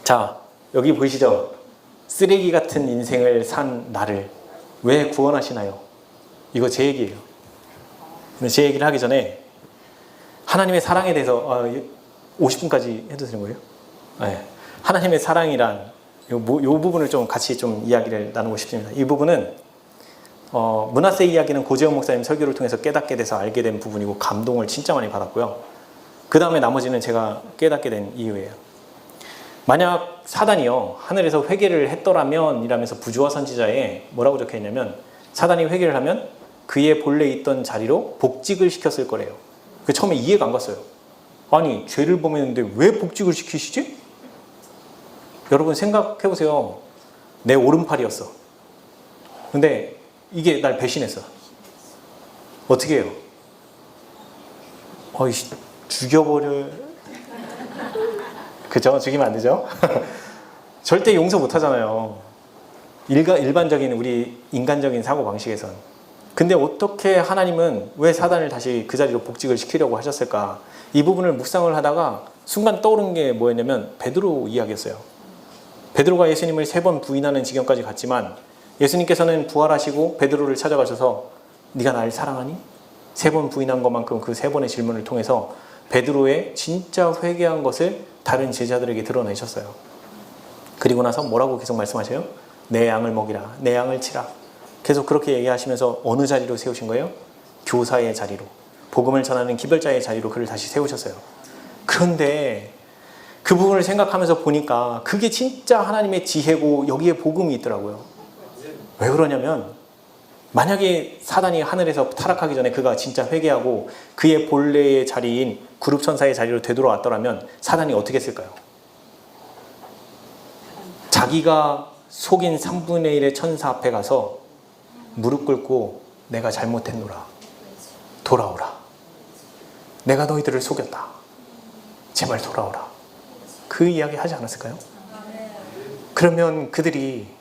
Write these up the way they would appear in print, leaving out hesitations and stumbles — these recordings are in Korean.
자, 여기 보이시죠? 쓰레기 같은 인생을 산 나를 왜 구원하시나요? 이거 제 얘기예요. 근데 제 얘기를 하기 전에 하나님의 사랑에 대해서 50분까지 해도 되는 거예요? 네. 하나님의 사랑이란 요 부분을 좀 같이 좀 이야기를 나누고 싶습니다. 이 부분은 므낫세 이야기는 고재영 목사님 설교를 통해서 깨닫게 돼서 알게 된 부분이고 감동을 진짜 많이 받았고요. 그 다음에 나머지는 제가 깨닫게 된 이유예요. 만약 사단이요 하늘에서 회개를 했더라면 이라면서 부조화 선지자에 뭐라고 적혀있냐면 사단이 회개를 하면 그의 본래 있던 자리로 복직을 시켰을 거래요. 그 처음에 이해가 안 갔어요. 아니 죄를 범했는데 왜 복직을 시키시지? 여러분 생각해보세요. 내 오른팔이었어. 근데 이게 날 배신했어. 어떻게 해요? 죽여버려. 그죠? 죽이면 안 되죠? 절대 용서 못 하잖아요. 일반적인 우리 인간적인 사고방식에선. 근데 어떻게 하나님은 왜 사단을 다시 그 자리로 복직을 시키려고 하셨을까? 이 부분을 묵상을 하다가 순간 떠오른 게 뭐였냐면 베드로 이야기였어요. 베드로가 예수님을 3번 부인하는 지경까지 갔지만 예수님께서는 부활하시고 베드로를 찾아가셔서 네가 날 사랑하니? 3번 부인한 것만큼 그 3번의 질문을 통해서 베드로의 진짜 회개한 것을 다른 제자들에게 드러내셨어요. 그리고 나서 뭐라고 계속 말씀하세요? 내 양을 먹이라, 내 양을 치라. 계속 그렇게 얘기하시면서 어느 자리로 세우신 거예요? 교사의 자리로, 복음을 전하는 기별자의 자리로 그를 다시 세우셨어요. 그런데 그 부분을 생각하면서 보니까 그게 진짜 하나님의 지혜고 여기에 복음이 있더라고요. 왜 그러냐면 만약에 사단이 하늘에서 타락하기 전에 그가 진짜 회개하고 그의 본래의 자리인 그룹 천사의 자리로 되돌아왔더라면 사단이 어떻게 했을까요? 자기가 속인 3분의 1의 천사 앞에 가서 무릎 꿇고 내가 잘못했노라. 돌아오라. 내가 너희들을 속였다. 제발 돌아오라. 그 이야기 하지 않았을까요? 그러면 그들이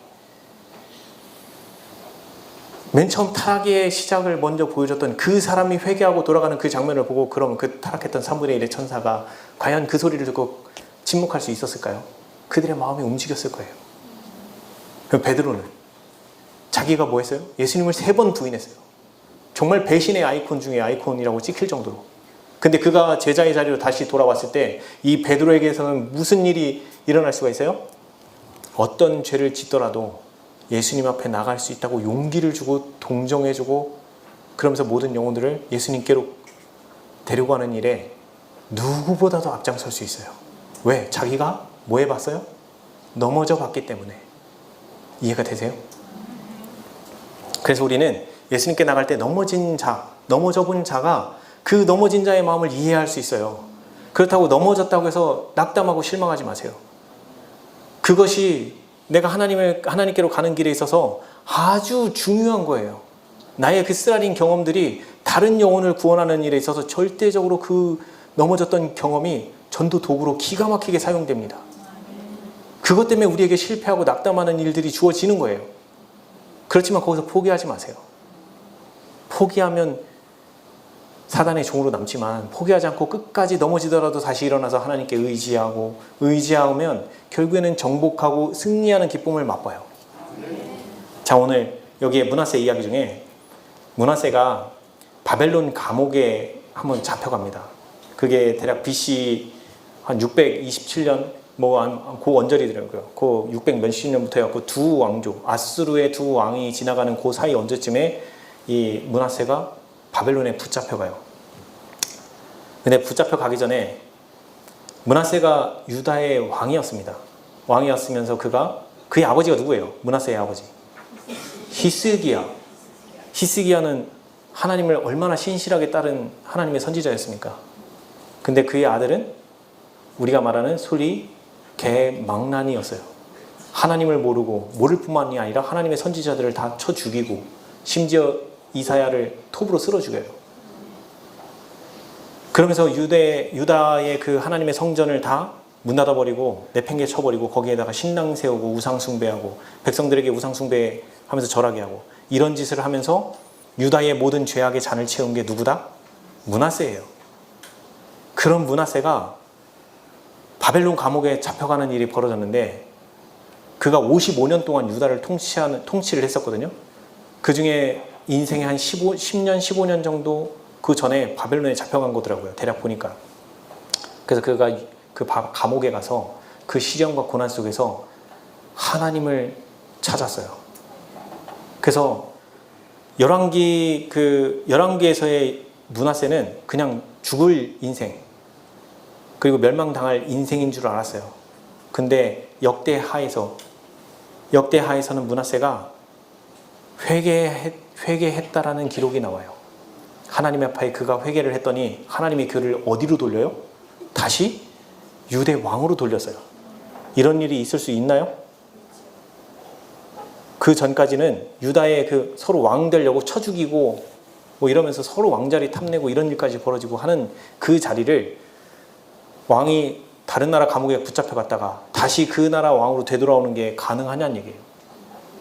맨 처음 타락의 시작을 먼저 보여줬던 그 사람이 회개하고 돌아가는 그 장면을 보고 그럼 그 타락했던 3분의 1의 천사가 과연 그 소리를 듣고 침묵할 수 있었을까요? 그들의 마음이 움직였을 거예요. 그럼 베드로는 자기가 뭐 했어요? 예수님을 3번 부인했어요. 정말 배신의 아이콘 중에 아이콘이라고 찍힐 정도로. 근데 그가 제자의 자리로 다시 돌아왔을 때 이 베드로에게서는 무슨 일이 일어날 수가 있어요? 어떤 죄를 짓더라도 예수님 앞에 나갈 수 있다고 용기를 주고 동정해주고 그러면서 모든 영혼들을 예수님께로 데려가는 일에 누구보다도 앞장설 수 있어요. 왜? 자기가 뭐 해봤어요? 넘어져 봤기 때문에. 이해가 되세요? 그래서 우리는 예수님께 나갈 때 넘어져 본 자가 그 넘어진 자의 마음을 이해할 수 있어요. 그렇다고 넘어졌다고 해서 낙담하고 실망하지 마세요. 그것이 내가 하나님께로 가는 길에 있어서 아주 중요한 거예요. 나의 그 쓰라린 경험들이 다른 영혼을 구원하는 일에 있어서 절대적으로 그 넘어졌던 경험이 전도 도구로 기가 막히게 사용됩니다. 그것 때문에 우리에게 실패하고 낙담하는 일들이 주어지는 거예요. 그렇지만 거기서 포기하지 마세요. 포기하면 사단의 종으로 남지만 포기하지 않고 끝까지 넘어지더라도 다시 일어나서 하나님께 의지하면 결국에는 정복하고 승리하는 기쁨을 맛봐요. 자, 오늘 여기에 므낫세 이야기 중에 므낫세가 바벨론 감옥에 한번 잡혀갑니다. 그게 대략 BC 한 627년 그 원절이더라고요. 그 600 몇십 년부터 해갖고 두 왕조, 아수르의 두 왕이 지나가는 그 사이 언제쯤에 이 므낫세가 바벨론에 붙잡혀가요. 근데 붙잡혀 가기 전에 므낫세가 유다의 왕이었습니다. 왕이었으면서 그의 아버지가 누구예요? 므낫세의 아버지 히스기야. 히스기야는 하나님을 얼마나 신실하게 따른 하나님의 선지자였습니까? 근데 그의 아들은 우리가 말하는 소리 개망난이었어요. 하나님을 모를 뿐만이 아니라 하나님의 선지자들을 다 쳐 죽이고 심지어 이사야를 톱으로 쓸어 죽여요. 그러면서 유다의 그 하나님의 성전을 다 문 닫아버리고 내팽개 쳐버리고 거기에다가 신당 세우고 우상 숭배하고 백성들에게 우상 숭배하면서 절하게 하고 이런 짓을 하면서 유다의 모든 죄악의 잔을 채운 게 누구다? 므낫세예요. 그런 므낫세가 바벨론 감옥에 잡혀가는 일이 벌어졌는데 그가 55년 동안 유다를 통치를 했었거든요. 그 중에 인생의 한 10년, 15년 정도 그 전에 바벨론에 잡혀간 거더라고요. 대략 보니까. 그래서 그가 그 감옥에 가서 그 시련과 고난 속에서 하나님을 찾았어요. 그래서 열왕기에서의 므낫세는 그냥 죽을 인생, 그리고 멸망당할 인생인 줄 알았어요. 근데 역대하에서는 므낫세가 회개했다라는 기록이 나와요. 하나님 앞에 그가 회개를 했더니 하나님이 그를 어디로 돌려요? 다시 유대 왕으로 돌렸어요. 이런 일이 있을 수 있나요? 그 전까지는 유다의 서로 왕 되려고 쳐 죽이고 뭐 이러면서 서로 왕자리 탐내고 이런 일까지 벌어지고 하는 그 자리를 왕이 다른 나라 감옥에 붙잡혀 갔다가 다시 그 나라 왕으로 되돌아오는 게 가능하냐는 얘기예요.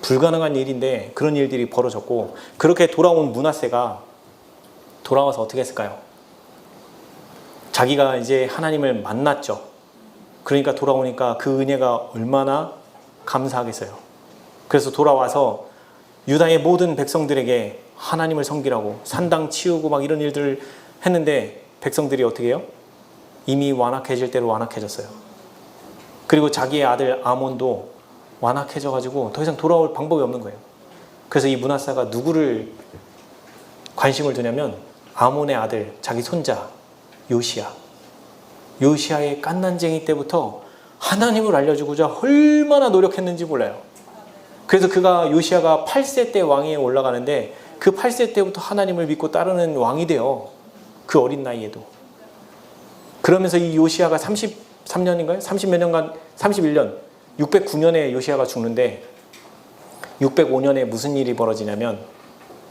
불가능한 일인데 그런 일들이 벌어졌고, 그렇게 돌아온 므낫세가 돌아와서 어떻게 했을까요? 자기가 이제 하나님을 만났죠. 그러니까 돌아오니까 그 은혜가 얼마나 감사하겠어요. 그래서 돌아와서 유다의 모든 백성들에게 하나님을 섬기라고 산당 치우고 막 이런 일들을 했는데 백성들이 어떻게 해요? 이미 완악해질 대로 완악해졌어요. 그리고 자기의 아들 아몬도 완악해져가지고 더 이상 돌아올 방법이 없는 거예요. 그래서 이 므낫세가 누구를 관심을 두냐면 아몬의 아들, 자기 손자 요시야의 깐난쟁이 때부터 하나님을 알려주고자 얼마나 노력했는지 몰라요. 그래서 요시야가 8세 때 왕위에 올라가는데 그 8세 때부터 하나님을 믿고 따르는 왕이 돼요. 그 어린 나이에도. 그러면서 이 요시야가 33년인가요? 30몇 년간, 31년, 609년에 요시야가 죽는데 605년에 무슨 일이 벌어지냐면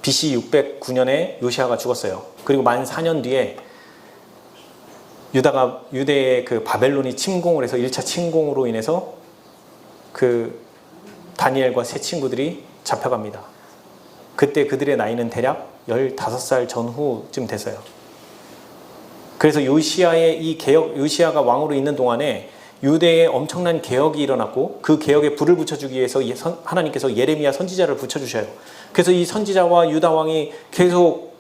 BC 609년에 요시야가 죽었어요. 그리고 만 4년 뒤에 유대의 그 바벨론이 침공을 해서 1차 침공으로 인해서 그 다니엘과 세 친구들이 잡혀갑니다. 그때 그들의 나이는 대략 15살 전후쯤 됐어요. 그래서 요시야가 왕으로 있는 동안에 유대에 엄청난 개혁이 일어났고 그 개혁에 불을 붙여주기 위해서 하나님께서 예레미야 선지자를 붙여주셔요. 그래서 이 선지자와 유다 왕이 계속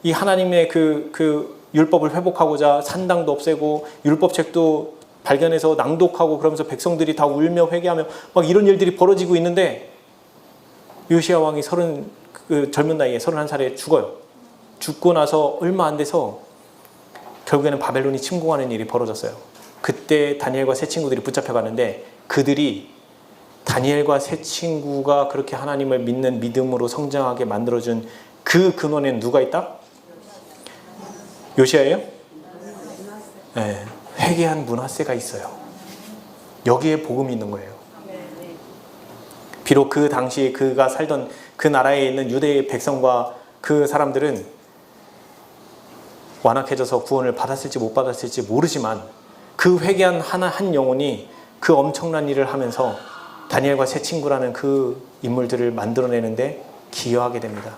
이 하나님의 그 율법을 회복하고자 산당도 없애고 율법책도 발견해서 낭독하고 그러면서 백성들이 다 울며 회개하며 막 이런 일들이 벌어지고 있는데 요시야 왕이 젊은 나이에 31살에 죽어요. 죽고 나서 얼마 안 돼서 결국에는 바벨론이 침공하는 일이 벌어졌어요. 그때 다니엘과 세 친구들이 붙잡혀가는데 그들이 다니엘과 세 친구가 그렇게 하나님을 믿는 믿음으로 성장하게 만들어준 그 근원에는 누가 있다? 요시야예요? 네, 회개한 므낫세가 있어요. 여기에 복음이 있는 거예요. 비록 그 당시 그가 살던 그 나라에 있는 유대의 백성과 그 사람들은 완악해져서 구원을 받았을지 못 받았을지 모르지만 그 회개한 한 영혼이 그 엄청난 일을 하면서 다니엘과 세 친구라는 그 인물들을 만들어내는데 기여하게 됩니다.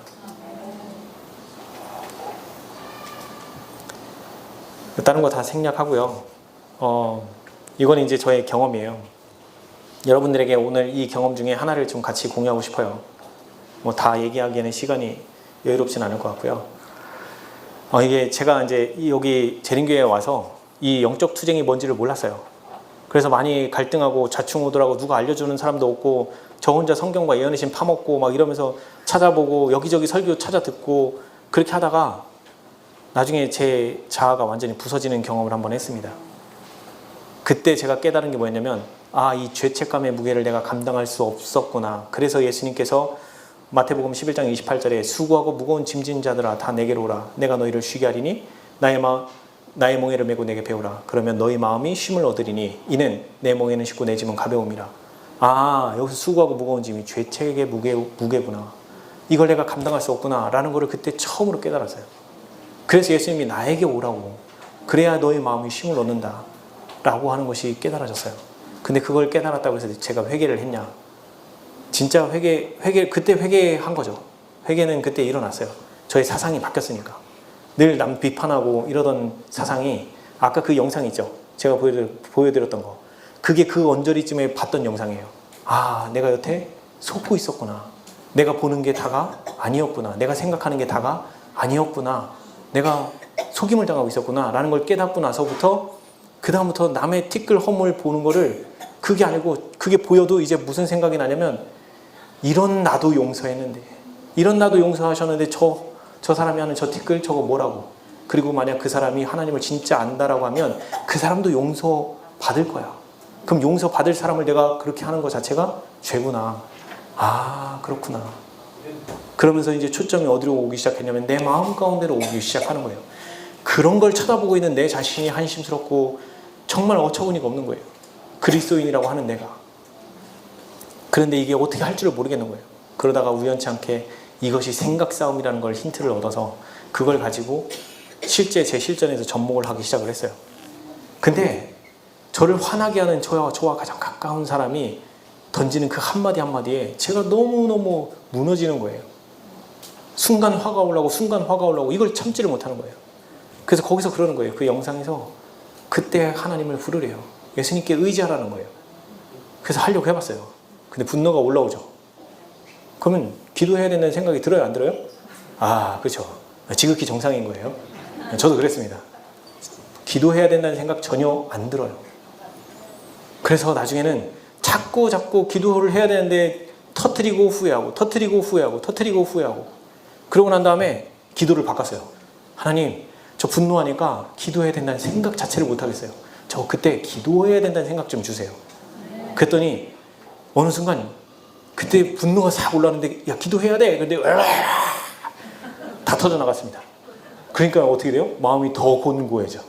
다른 거 다 생략하고요. 이건 이제 저의 경험이에요. 여러분들에게 오늘 이 경험 중에 하나를 좀 같이 공유하고 싶어요. 뭐 다 얘기하기에는 시간이 여유롭진 않을 것 같고요. 이게 제가 이제 여기 재림교회에 와서 이 영적 투쟁이 뭔지를 몰랐어요. 그래서 많이 갈등하고 좌충우돌하고 누가 알려주는 사람도 없고 저 혼자 성경과 예언의 신 파먹고 막 이러면서 찾아보고 여기저기 설교 찾아 듣고 그렇게 하다가 나중에 제 자아가 완전히 부서지는 경험을 한번 했습니다. 그때 제가 깨달은 게 뭐였냐면 이 죄책감의 무게를 내가 감당할 수 없었구나. 그래서 예수님께서 마태복음 11장 28절에 수고하고 무거운 짐진 자들아 다 내게로 오라. 내가 너희를 쉬게 하리니 나의 멍에를 메고 내게 배우라. 그러면 너희 마음이 쉼을 얻으리니 이는 내 멍에는 쉽고 내 짐은 가벼움이라. 여기서 수고하고 무거운 짐이 죄책의 무게구나. 이걸 내가 감당할 수 없구나 라는 것을 그때 처음으로 깨달았어요. 그래서 예수님이 나에게 오라고, 그래야 너희 마음이 쉼을 얻는다 라고 하는 것이 깨달아졌어요. 근데 그걸 깨달았다고 해서 제가 회개를 했냐? 진짜 그때 회개한 거죠. 회개는 그때 일어났어요. 저의 사상이 바뀌었으니까. 늘 남 비판하고 이러던 사상이 아까 그 영상 있죠. 제가 보여드렸던 거. 그게 그 언저리쯤에 봤던 영상이에요. 아, 내가 여태 속고 있었구나. 내가 보는 게 다가 아니었구나. 내가 생각하는 게 다가 아니었구나. 내가 속임을 당하고 있었구나 라는 걸 깨닫고 나서부터 그 다음부터 남의 티끌 허물 보는 거를 그게 아니고 그게 보여도 이제 무슨 생각이 나냐면 이런 나도 용서했는데 이런 나도 용서하셨는데 저 사람이 하는 저 티끌 저거 뭐라고. 그리고 만약 그 사람이 하나님을 진짜 안다라고 하면 그 사람도 용서받을 거야. 그럼 용서받을 사람을 내가 그렇게 하는 것 자체가 죄구나. 아, 그렇구나. 그러면서 이제 초점이 어디로 오기 시작했냐면 내 마음 가운데로 오기 시작하는 거예요. 그런 걸 쳐다보고 있는 내 자신이 한심스럽고 정말 어처구니가 없는 거예요. 그리스도인이라고 하는 내가. 그런데 이게 어떻게 할 줄을 모르겠는 거예요. 그러다가 우연치 않게 이것이 생각 싸움이라는 걸 힌트를 얻어서 그걸 가지고 실제 제 실전에서 접목을 하기 시작을 했어요. 근데 저를 화나게 하는 저와 가장 가까운 사람이 던지는 그 한마디 한마디에 제가 너무너무 무너지는 거예요. 순간 화가 올라오고 이걸 참지를 못하는 거예요. 그래서 거기서 그러는 거예요. 그 영상에서 그때 하나님을 부르래요. 예수님께 의지하라는 거예요. 그래서 하려고 해봤어요. 근데 분노가 올라오죠. 그러면 기도해야 된다는 생각이 들어요? 안 들어요? 아, 그렇죠. 지극히 정상인 거예요. 저도 그랬습니다. 기도해야 된다는 생각 전혀 안 들어요. 그래서 나중에는 자꾸 기도를 해야 되는데 터뜨리고 후회하고 그러고 난 다음에 기도를 바꿨어요. 하나님, 저 분노하니까 기도해야 된다는 생각 자체를 못 하겠어요. 저 그때 기도해야 된다는 생각 좀 주세요. 그랬더니 어느 순간 그때 분노가 싹 올라왔는데 야, 기도해야 돼. 근데 다 터져 나갔습니다. 그러니까 어떻게 돼요? 마음이 더 곤고해져.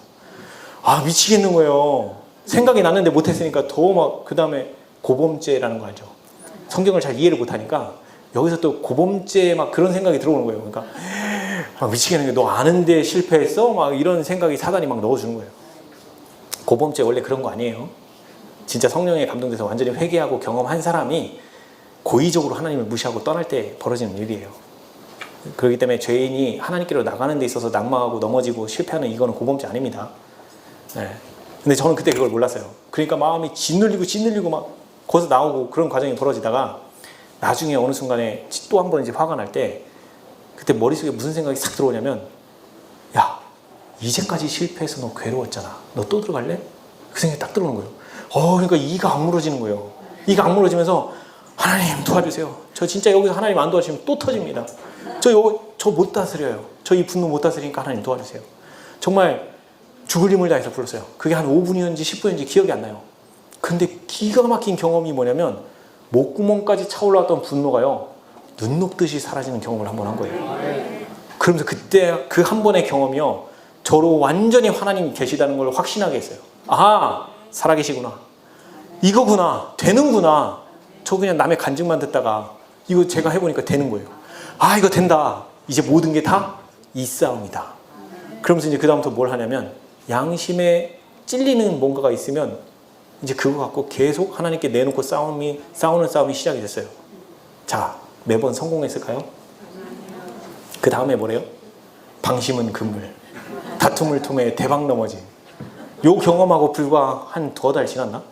아, 미치겠는 거예요. 생각이 났는데 못했으니까 더 막 그 다음에 고범죄라는 거 알죠? 성경을 잘 이해를 못하니까 여기서 또 고범죄 막 그런 생각이 들어오는 거예요. 그러니까 막 미치겠는 게 너 아는데 실패했어? 막 이런 생각이 사단이 막 넣어주는 거예요. 고범죄 원래 그런 거 아니에요. 진짜 성령에 감동돼서 완전히 회개하고 경험한 사람이 고의적으로 하나님을 무시하고 떠날 때 벌어지는 일이에요. 그렇기 때문에 죄인이 하나님께로 나가는 데 있어서 낙망하고 넘어지고 실패하는 이거는 고범죄 아닙니다. 네. 근데 저는 그때 그걸 몰랐어요. 그러니까 마음이 짓눌리고 막 거기서 나오고 그런 과정이 벌어지다가 나중에 어느 순간에 또 한 번 이제 화가 날 때 그때 머릿속에 무슨 생각이 싹 들어오냐면 야, 이제까지 실패해서 너 괴로웠잖아. 너 또 들어갈래? 그 생각이 딱 들어오는 거예요. 그러니까 이가 악물어지는 거예요. 이가 악물어지면서 하나님 도와주세요. 저 진짜 여기서 하나님 안 도와주시면 또 터집니다. 저 못 다스려요. 저 이 분노 못 다스리니까 하나님 도와주세요. 정말 죽을 힘을 다해서 불렀어요. 그게 한 5분이었는지 10분이었는지 기억이 안 나요. 근데 기가 막힌 경험이 뭐냐면 목구멍까지 차올라왔던 분노가요, 눈 녹듯이 사라지는 경험을 한 번 한 거예요. 그러면서 그때 그 한 번의 경험이요, 저로 완전히 하나님이 계시다는 걸 확신하게 했어요. 아, 살아계시구나. 이거구나. 되는구나. 저 그냥 남의 간증만 듣다가 이거 제가 해보니까 되는 거예요. 아, 이거 된다. 이제 모든 게 다 이 싸움이다. 그러면서 이제 그 다음부터 뭘 하냐면 양심에 찔리는 뭔가가 있으면 이제 그거 갖고 계속 하나님께 내놓고 싸우는 싸움이 시작이 됐어요. 자, 매번 성공했을까요? 그 다음에 뭐래요? 방심은 금물, 다툼을 통해 대박 넘어짐. 요 경험하고 불과 한 2달 지났나?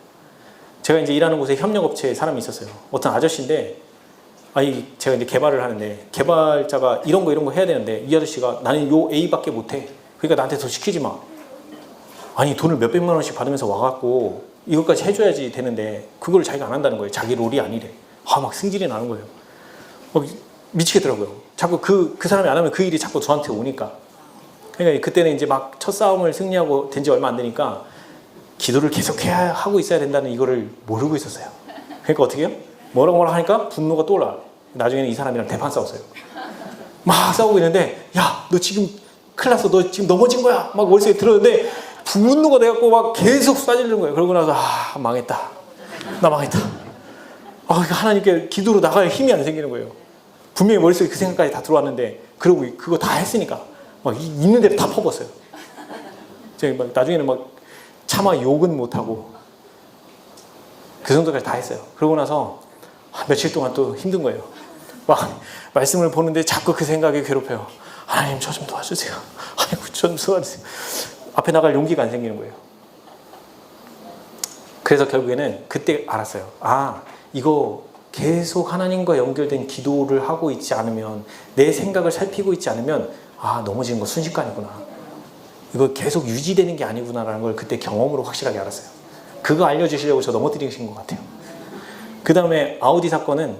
제가 이제 일하는 곳에 협력업체에 사람이 있었어요. 어떤 아저씨인데, 제가 이제 개발을 하는데, 개발자가 이런 거 해야 되는데, 이 아저씨가 나는 요 A밖에 못해. 그러니까 나한테 더 시키지 마. 아니, 돈을 몇백만 원씩 받으면서 와갖고, 이것까지 해줘야지 되는데, 그걸 자기가 안 한다는 거예요. 자기 롤이 아니래. 막 승질이 나는 거예요. 미치겠더라고요. 자꾸 그 사람이 안 하면 그 일이 자꾸 저한테 오니까. 그러니까 그때는 이제 막 첫 싸움을 승리하고 된 지 얼마 안 되니까, 기도를 계속 하고 있어야 된다는 이거를 모르고 있었어요. 그러니까 어떻게 해요? 뭐라고 하니까 분노가 또 올라와요. 나중에는 이 사람이랑 대판 싸웠어요. 막 싸우고 있는데, 야, 너 지금 큰일 났어. 너 지금 넘어진 거야. 막 머릿속에 들었는데 분노가 돼갖고 막 계속 쏴지르는 거예요. 그러고 나서 망했다. 나 망했다. 하나님께 기도로 나갈 힘이 안 생기는 거예요. 분명히 머릿속에 그 생각까지 다 들어왔는데, 그러고 그거 다 했으니까 막 있는 대로 다 퍼붓어요. 제가 막 나중에는 막 차마 욕은 못하고 그 정도까지 다 했어요. 그러고 나서 며칠 동안 또 힘든 거예요. 막 말씀을 보는데 자꾸 그 생각이 괴롭혀요. 하나님, 저 좀 도와주세요. 아이고, 저 좀 도와주세요. 앞에 나갈 용기가 안 생기는 거예요. 그래서 결국에는 그때 알았어요. 아, 이거 계속 하나님과 연결된 기도를 하고 있지 않으면, 내 생각을 살피고 있지 않으면, 아, 넘어지는 거 순식간이구나. 이거 계속 유지되는 게 아니구나라는 걸 그때 경험으로 확실하게 알았어요. 그거 알려주시려고 저 넘어뜨리신 것 같아요. 그 다음에 아우디 사건은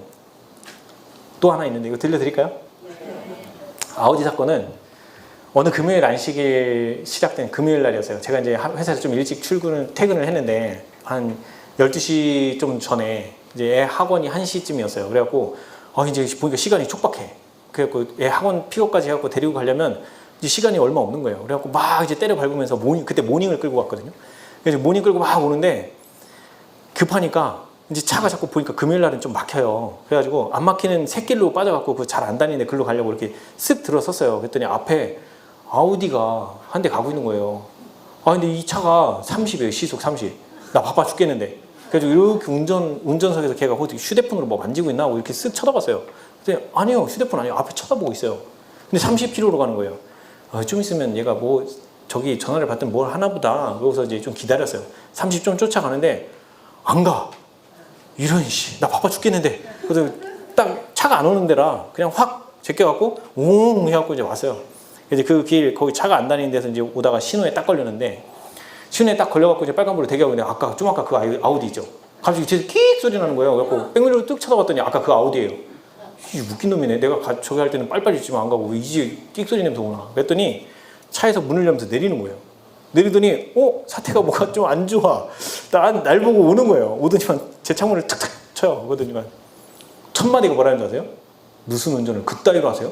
또 하나 있는데, 이거 들려드릴까요? 아우디 사건은 어느 금요일 안식일 시작된 금요일 날이었어요. 제가 이제 회사에서 좀 일찍 퇴근을 했는데, 한 12시 좀 전에 이제 애 학원이 1시쯤이었어요. 그래갖고, 이제 보니까 시간이 촉박해. 그래갖고 애 학원 픽업까지 해갖고 데리고 가려면 이제 시간이 얼마 없는 거예요. 그래갖고 막 이제 때려 밟으면서 그때 모닝을 끌고 갔거든요. 그래서 모닝 끌고 막 오는데, 급하니까 이제 차가 자꾸 보니까 금요일 날은 좀 막혀요. 그래가지고 안 막히는 새길로 빠져갖고 그 잘 안 다니는데 글로 가려고 이렇게 쓱 들어섰어요. 그랬더니 앞에 아우디가 한 대 가고 있는 거예요. 근데 이 차가 30이에요. 시속 30. 나 바빠 죽겠는데. 그래서 이렇게 운전석에서 걔가 휴대폰으로 뭐 만지고 있나 하고 이렇게 쓱 쳐다봤어요. 근데 아니요, 휴대폰 아니에요. 앞에 쳐다보고 있어요. 근데 30km로 가는 거예요. 좀 있으면 얘가 뭐 저기 전화를 받든 뭘 하나 보다. 그러고서 이제 좀 기다렸어요. 30좀 쫓아가는데 안 가. 이런 나 바빠 죽겠는데. 그래서 딱 차가 안 오는 데라 그냥 확 제껴갖고 웅 해갖고 이제 왔어요. 이제 그 길 거기 차가 안 다니는 데서 이제 오다가 신호에 딱 걸렸는데, 신호에 딱 걸려갖고 이제 빨간불을 대기하고 있는데, 아까 그 아우디 있죠. 갑자기 뒤에서 킥 소리 나는 거예요. 그래갖고 백미러로 뚝 쳐다봤더니 아까 그 아우디예요. 이 웃긴 놈이네. 내가 저기 할 때는 빨리빨리 있지만 안 가고 이제 끽 소리 냄새 오나. 그랬더니 차에서 문을 열면서 내리는 거예요. 내리더니 사태가 뭐가 좀 안 좋아. 날 보고 오는 거예요. 오더니만 제 창문을 탁탁 쳐요. 오더니만 첫 마디가 뭐라는 줄 아세요? 무슨 운전을 그따위로 하세요?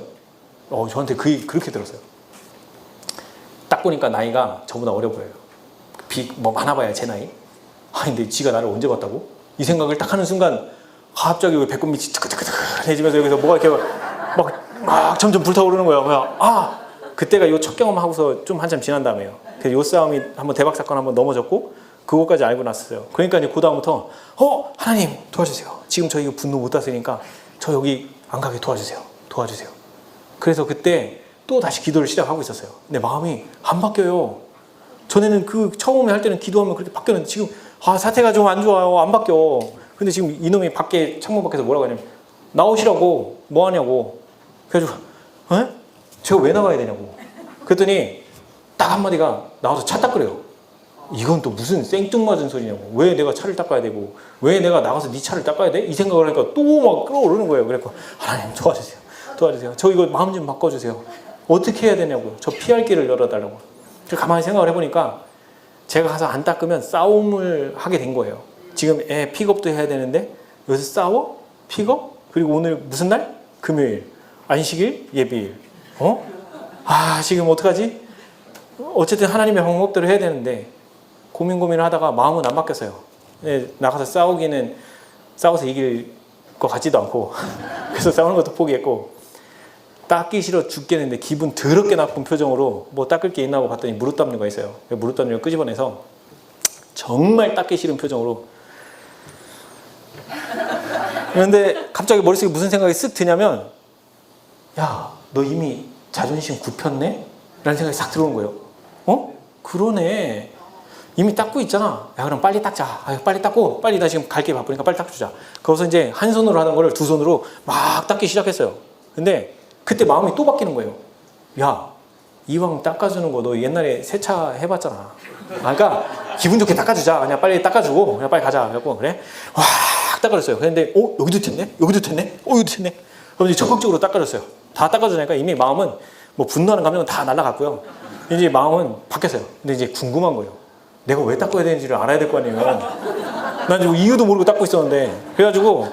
저한테 그렇게 들었어요. 딱 보니까 나이가 저보다 어려 보여요. 뭐 많아봐야 제 나이. 근데 지가 나를 언제 봤다고? 이 생각을 딱 하는 순간 갑자기 배꼽 밑이 뜨끈뜨끈해지면서 여기서 뭐가 이렇게 막 점점 불타오르는 거예요. 그때가 요 첫 경험 하고서 좀 한참 지난 다음에요. 그래서 요 싸움이 한번 대박 사건 한번 넘어졌고, 그거까지 알고 났었어요. 그러니까 이제 그 다음부터 하나님 도와주세요. 지금 저 이거 분노 못 다스리니까 저 여기 안 가게 도와주세요. 그래서 그때 또 다시 기도를 시작하고 있었어요. 근데 마음이 안 바뀌어요. 전에는 처음에 할 때는 기도하면 그렇게 바뀌었는데, 지금 사태가 좀 안 좋아요. 안 바뀌어. 근데 지금 이놈이 창문 밖에서 뭐라고 하냐면, 나오시라고. 뭐 하냐고. 그래가지고 제가 왜 나가야 되냐고. 그랬더니 딱 한마디가, 나와서 차 닦으래요. 이건 또 무슨 생뚱맞은 소리냐고. 왜 내가 차를 닦아야 되고, 왜 내가 나가서 네 차를 닦아야 돼? 이 생각을 하니까 또 막 끌어오르는 거예요. 그래서 하나님 도와주세요. 저 이거 마음 좀 바꿔주세요. 어떻게 해야 되냐고요. 저 피할 길을 열어달라고. 가만히 생각을 해보니까 제가 가서 안 닦으면 싸움을 하게 된 거예요. 지금 애 픽업도 해야 되는데 여기서 싸워? 픽업? 그리고 오늘 무슨 날? 금요일. 안식일? 예비일. 지금 어떡하지? 어쨌든 하나님의 방법대로 해야 되는데 고민을 하다가 마음은 안 바뀌었어요. 나가서 싸워서 이길 것 같지도 않고 그래서 싸우는 것도 포기했고, 닦기 싫어 죽겠는데 기분 더럽게 나쁜 표정으로 뭐 닦을 게 있나 하고 봤더니 무릎 담요가 있어요. 무릎 담요를 끄집어내서 정말 닦기 싫은 표정으로. 그런데 갑자기 머릿속에 무슨 생각이 쓱 드냐면, 야, 너 이미 자존심 굽혔네? 라는 생각이 싹 들어오는 거예요. 그러네. 이미 닦고 있잖아. 야, 그럼 빨리 닦자. 빨리 닦고, 빨리 나 지금 갈 게 바쁘니까 빨리 닦아주자. 그래서 이제 한 손으로 하는 거를 두 손으로 막 닦기 시작했어요. 근데 그때 마음이 또 바뀌는 거예요. 야, 이왕 닦아주는 거 너 옛날에 세차 해봤잖아. 그러니까 기분 좋게 닦아주자. 그냥 빨리 닦아주고 그냥 빨리 가자. 그래갖고 그래? 확 닦아줬어요. 그런데 여기도 됐네? 여기도 됐네? 여기도 됐네? 그럼 이제 적극적으로 닦아줬어요. 다 닦아주니까 이미 마음은 뭐 분노하는 감정은 다 날아갔고요. 이제 마음은 바뀌었어요. 근데 이제 궁금한 거예요. 내가 왜 닦아야 되는지를 알아야 될 거 아니에요. 난 지금 이유도 모르고 닦고 있었는데. 그래가지고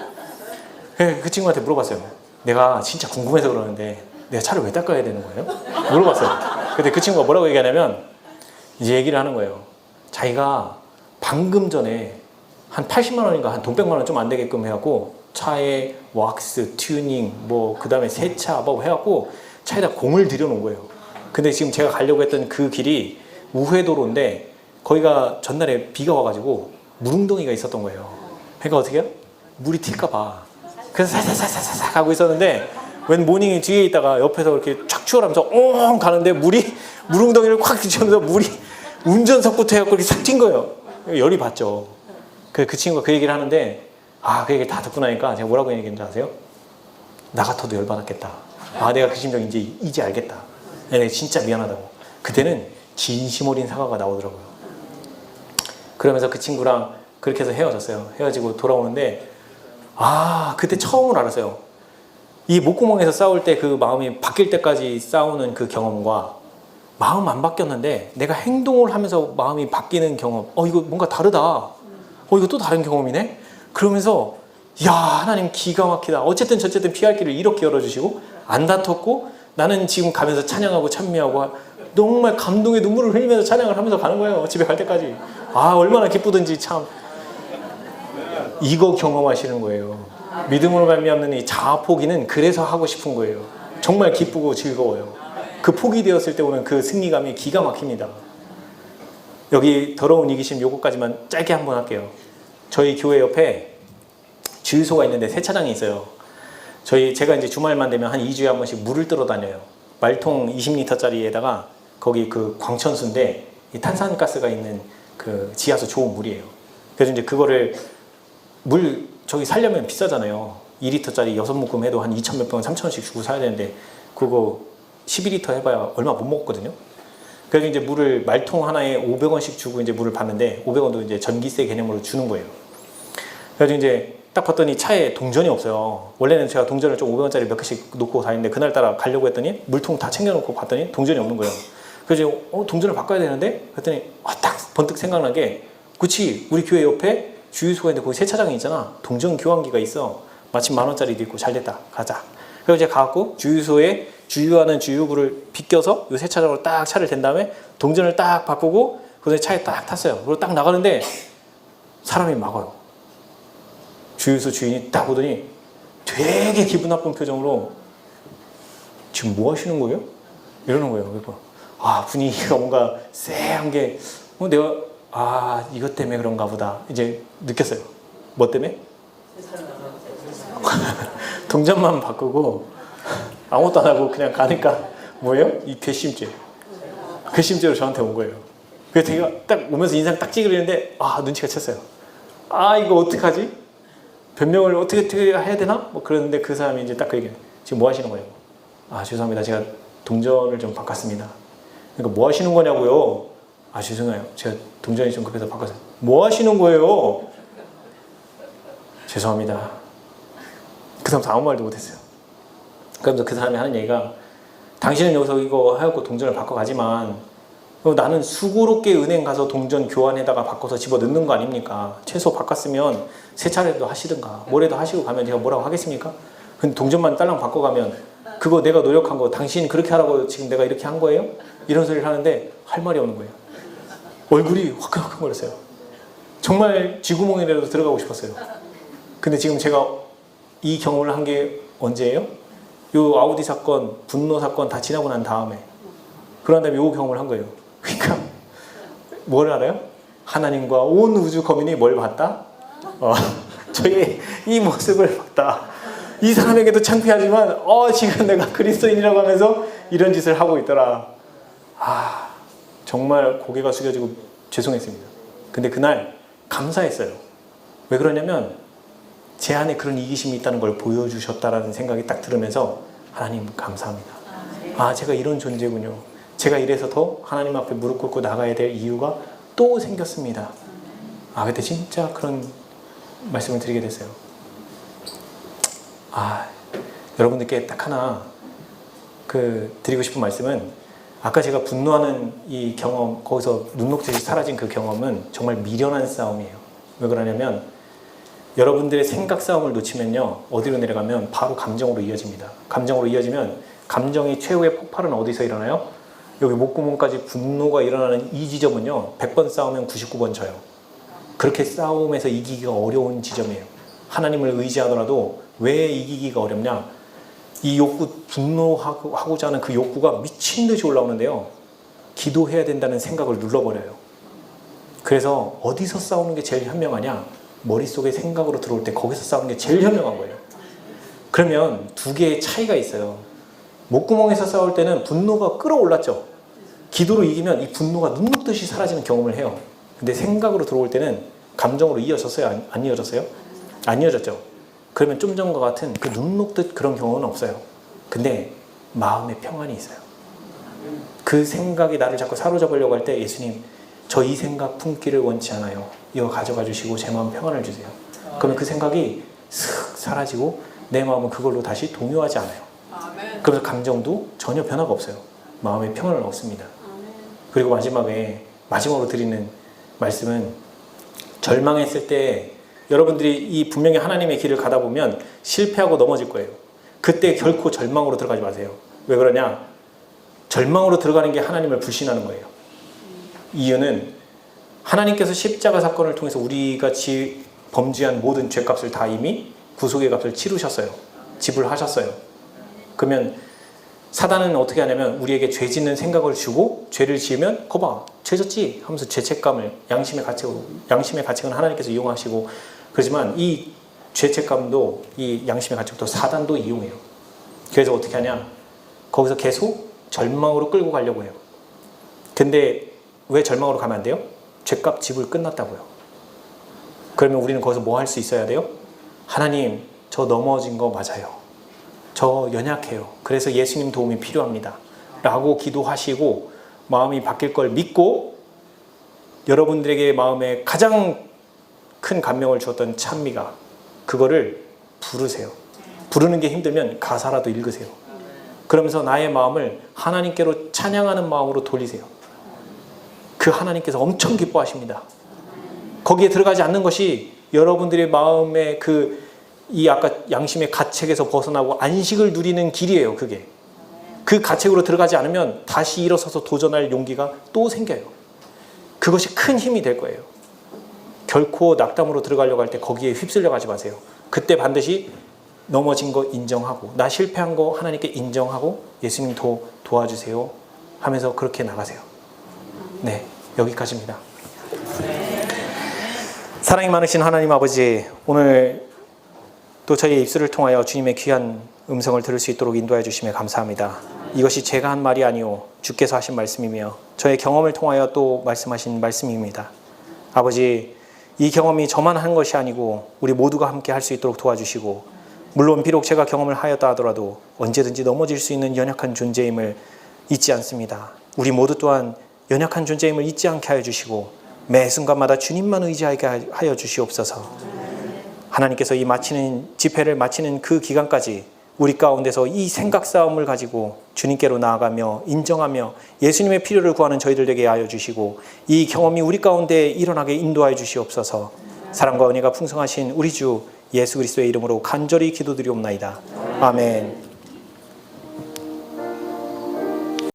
그 친구한테 물어봤어요. 내가 진짜 궁금해서 그러는데 내가 차를 왜 닦아야 되는 거예요? 물어봤어요. 근데 그 친구가 뭐라고 얘기하냐면, 이제 얘기를 하는 거예요. 자기가 방금 전에 한 80만 원인가 한 돈 100만 원 좀 안 되게끔 해갖고 차에 왁스, 튜닝, 뭐 그 다음에 세차 뭐 해갖고 차에다 공을 들여놓은 거예요. 근데 지금 제가 가려고 했던 그 길이 우회도로인데 거기가 전날에 비가 와가지고 물웅덩이가 있었던 거예요. 그러니까 어떻게 해요? 물이 튈까봐. 그래서 사사사사사 가고 있었는데 웬 모닝이 뒤에 있다가 옆에서 이렇게 촥 추월하면서 옹 가는데 물웅덩이를 콱 뒤치면서 물이 운전석부터 해갖고 이렇게 싹 튄 거예요. 열이 받죠. 그 친구가 그 얘기를 하는데, 그 얘기를 다 듣고 나니까 제가 뭐라고 얘기했는지 아세요? 나 같아도 열받았겠다. 내가 그 심정 이제 알겠다. 내가 진짜 미안하다고. 그때는 진심 어린 사과가 나오더라고요. 그러면서 그 친구랑 그렇게 해서 헤어졌어요. 헤어지고 돌아오는데, 그때 처음으로 알았어요. 이 목구멍에서 싸울 때 그 마음이 바뀔 때까지 싸우는 그 경험과 마음 안 바뀌었는데 내가 행동을 하면서 마음이 바뀌는 경험. 이거 뭔가 다르다. 이거 또 다른 경험이네? 그러면서 야, 하나님 기가 막히다. 어쨌든 저쨌든 피할 길을 이렇게 열어주시고 안 다퉜고 나는 지금 가면서 찬양하고 찬미하고 정말 감동의 눈물을 흘리면서 찬양을 하면서 가는 거예요. 집에 갈 때까지. 얼마나 기쁘든지 참. 이거 경험하시는 거예요. 믿음으로 말미암는 이 자아 포기는 그래서 하고 싶은 거예요. 정말 기쁘고 즐거워요. 그 포기되었을 때 오는 그 승리감이 기가 막힙니다. 여기 더러운 이기심 요거까지만 짧게 한번 할게요. 저희 교회 옆에 주유소가 있는데 세차장이 있어요. 제가 이제 주말만 되면 한 2주에 한 번씩 물을 뜨러 다녀요. 말통 20리터짜리에다가 거기 그 광천수인데 이 탄산가스가 있는 그 지하수 좋은 물이에요. 그래서 이제 그거를 저기 살려면 비싸잖아요. 2리터짜리 6묶음 해도 한 2천 몇 병, 3,000원씩 주고 사야 되는데 그거 12리터 해봐야 얼마 못 먹거든요. 그래서 이제 물을 말통 하나에 500원씩 주고 이제 물을 받는데 500원도 이제 전기세 개념으로 주는 거예요. 그래서 이제 딱 봤더니 차에 동전이 없어요. 원래는 제가 동전을 좀 500원짜리 몇 개씩 놓고 다니는데 그날따라 가려고 했더니 물통 다 챙겨놓고 봤더니 동전이 없는 거예요. 그래서 동전을 바꿔야 되는데 그랬더니 딱 번뜩 생각난 게 그치 우리 교회 옆에 주유소가 있는데 거기 세차장이 있잖아. 동전 교환기가 있어. 마침 10,000원짜리도 있고 잘됐다. 가자. 그래서 이제 가갖고 주유소에 주유하는 주유구를 비껴서 이 세차장으로 딱 차를 댄 다음에 동전을 딱 바꾸고 그 다음에 차에 딱 탔어요. 그리고 딱 나가는데 사람이 막아요. 주유소 주인이 딱 오더니 되게 기분 나쁜 표정으로 지금 뭐 하시는 거예요? 이러는 거예요. 그래서 분위기가 뭔가 쎄한 게 내가 이것 때문에 그런가 보다 이제 느꼈어요. 뭐 때문에? 동전만 바꾸고 아무것도 안 하고 그냥 가니까 뭐예요? 이 괘씸죄로 저한테 온 거예요. 그래서 제가 딱 오면서 인상 딱 찌그리는데 눈치가 챘어요. 이거 어떡하지? 변명을 어떻게 해야 되나? 뭐 그러는데 그 사람이 이제 딱 그 얘기해요. 지금 뭐 하시는 거예요? 죄송합니다. 제가 동전을 좀 바꿨습니다. 그러니까 뭐 하시는 거냐고요? 죄송해요. 제가 동전이 좀 급해서 바꿨어요. 뭐 하시는 거예요? 죄송합니다. 그 사람도 아무 말도 못했어요. 그러면서 그 사람이 하는 얘기가 당신은 여기서 이거 하얗고 동전을 바꿔가지만 나는 수고롭게 은행 가서 동전 교환에다가 바꿔서 집어 넣는 거 아닙니까? 최소 바꿨으면 세차라도 하시든가 뭐라도 하시고 가면 제가 뭐라고 하겠습니까? 근데 동전만 딸랑 바꿔가면 그거 내가 노력한 거 당신 그렇게 하라고 지금 내가 이렇게 한 거예요? 이런 소리를 하는데 할 말이 없는 거예요. 얼굴이 화끈화끈거렸어요. 정말 쥐구멍이라도 들어가고 싶었어요. 근데 지금 제가 이 경험을 한 게 언제예요? 요 아우디 사건, 분노 사건 다 지나고 난 다음에 그런 다음에 요 경험을 한 거예요. 그러니까 뭘 알아요? 하나님과 온 우주 거민이 뭘 봤다? 저의 이 모습을 봤다. 이 사람에게도 창피하지만 지금 내가 그리스도인이라고 하면서 이런 짓을 하고 있더라. 정말 고개가 숙여지고 죄송했습니다. 근데 그날 감사했어요. 왜 그러냐면 제 안에 그런 이기심이 있다는 걸 보여주셨다라는 생각이 딱 들으면서 하나님 감사합니다. 제가 이런 존재군요. 제가 이래서 더 하나님 앞에 무릎 꿇고 나가야 될 이유가 또 생겼습니다. 그때 진짜 그런 말씀을 드리게 됐어요. 여러분들께 딱 하나 드리고 싶은 말씀은 아까 제가 분노하는 이 경험, 거기서 눈녹듯이 사라진 그 경험은 정말 미련한 싸움이에요. 왜 그러냐면 여러분들의 생각 싸움을 놓치면요 어디로 내려가면 바로 감정으로 이어집니다. 감정으로 이어지면 감정이 최후의 폭발은 어디서 일어나요? 여기 목구멍까지 분노가 일어나는 이 지점은요 100번 싸우면 99번 져요. 그렇게 싸움에서 이기기가 어려운 지점이에요. 하나님을 의지하더라도 왜 이기기가 어렵냐? 이 욕구, 분노하고자 하는 그 욕구가 미친 듯이 올라오는데요 기도해야 된다는 생각을 눌러버려요. 그래서 어디서 싸우는 게 제일 현명하냐? 머릿속에 생각으로 들어올 때 거기서 싸우는 게 제일 현명한 거예요. 그러면 두 개의 차이가 있어요. 목구멍에서 싸울 때는 분노가 끌어올랐죠. 기도로 이기면 이 분노가 눈 녹듯이 사라지는 경험을 해요. 근데 생각으로 들어올 때는 감정으로 이어졌어요? 안 이어졌어요? 안 이어졌죠? 그러면 좀 전과 같은 그 눈 녹듯 그런 경우는 없어요. 근데 마음의 평안이 있어요. 그 생각이 나를 자꾸 사로잡으려고 할 때 예수님, 저 이 생각 품기를 원치 않아요. 이거 가져가 주시고 제 마음 평안을 주세요. 그러면 그 생각이 슥 사라지고 내 마음은 그걸로 다시 동요하지 않아요. 그래서 감정도 전혀 변화가 없어요. 마음의 평안을 얻습니다. 그리고 마지막으로 드리는 말씀은, 절망했을 때 여러분들이 이 분명히 하나님의 길을 가다 보면 실패하고 넘어질 거예요. 그때 결코 절망으로 들어가지 마세요. 왜 그러냐? 절망으로 들어가는 게 하나님을 불신하는 거예요. 이유는 하나님께서 십자가 사건을 통해서 우리가 범죄한 모든 죄값을 다 이미 구속의 값을 치르셨어요. 지불하셨어요. 그러면 사단은 어떻게 하냐면 우리에게 죄 짓는 생각을 주고, 죄를 지으면 거봐 죄 졌지 하면서 죄책감을, 양심의 가책은 하나님께서 이용하시고, 그렇지만 이 죄책감도, 이 양심의 가책도 사단도 이용해요. 그래서 어떻게 하냐, 거기서 계속 절망으로 끌고 가려고 해요. 근데 왜 절망으로 가면 안 돼요? 죄값 지불 끝났다고요. 그러면 우리는 거기서 뭐 할 수 있어야 돼요? 하나님, 저 넘어진 거 맞아요. 저 연약해요. 그래서 예수님 도움이 필요합니다. 라고 기도하시고 마음이 바뀔 걸 믿고, 여러분들에게 마음에 가장 큰 감명을 주었던 찬미가, 그거를 부르세요. 부르는 게 힘들면 가사라도 읽으세요. 그러면서 나의 마음을 하나님께로 찬양하는 마음으로 돌리세요. 그 하나님께서 엄청 기뻐하십니다. 거기에 들어가지 않는 것이 여러분들의 마음의 이 아까 양심의 가책에서 벗어나고 안식을 누리는 길이에요. 그게. 그 가책으로 들어가지 않으면 다시 일어서서 도전할 용기가 또 생겨요. 그것이 큰 힘이 될 거예요. 결코 낙담으로 들어가려고 할 때 거기에 휩쓸려 가지 마세요. 그때 반드시 넘어진 거 인정하고, 나 실패한 거 하나님께 인정하고, 예수님 도와주세요 하면서 그렇게 나가세요. 네, 여기까지입니다. 사랑이 많으신 하나님 아버지, 오늘 또 저희의 입술을 통하여 주님의 귀한 음성을 들을 수 있도록 인도해 주시며 감사합니다. 이것이 제가 한 말이 아니오 주께서 하신 말씀이며 저의 경험을 통하여 또 말씀하신 말씀입니다. 아버지, 이 경험이 저만 한 것이 아니고 우리 모두가 함께 할 수 있도록 도와주시고, 물론 비록 제가 경험을 하였다 하더라도 언제든지 넘어질 수 있는 연약한 존재임을 잊지 않습니다. 우리 모두 또한 연약한 존재임을 잊지 않게 하여 주시고 매 순간마다 주님만 의지하게 하여 주시옵소서. 하나님께서 이 집회를 마치는 그 기간까지 우리 가운데서 이 생각 싸움을 가지고 주님께로 나아가며 인정하며 예수님의 필요를 구하는 저희들 되게 하여 주시고, 이 경험이 우리 가운데 일어나게 인도하여 주시옵소서. 사랑과 은혜가 풍성하신 우리 주 예수 그리스도의 이름으로 간절히 기도드리옵나이다. 아멘.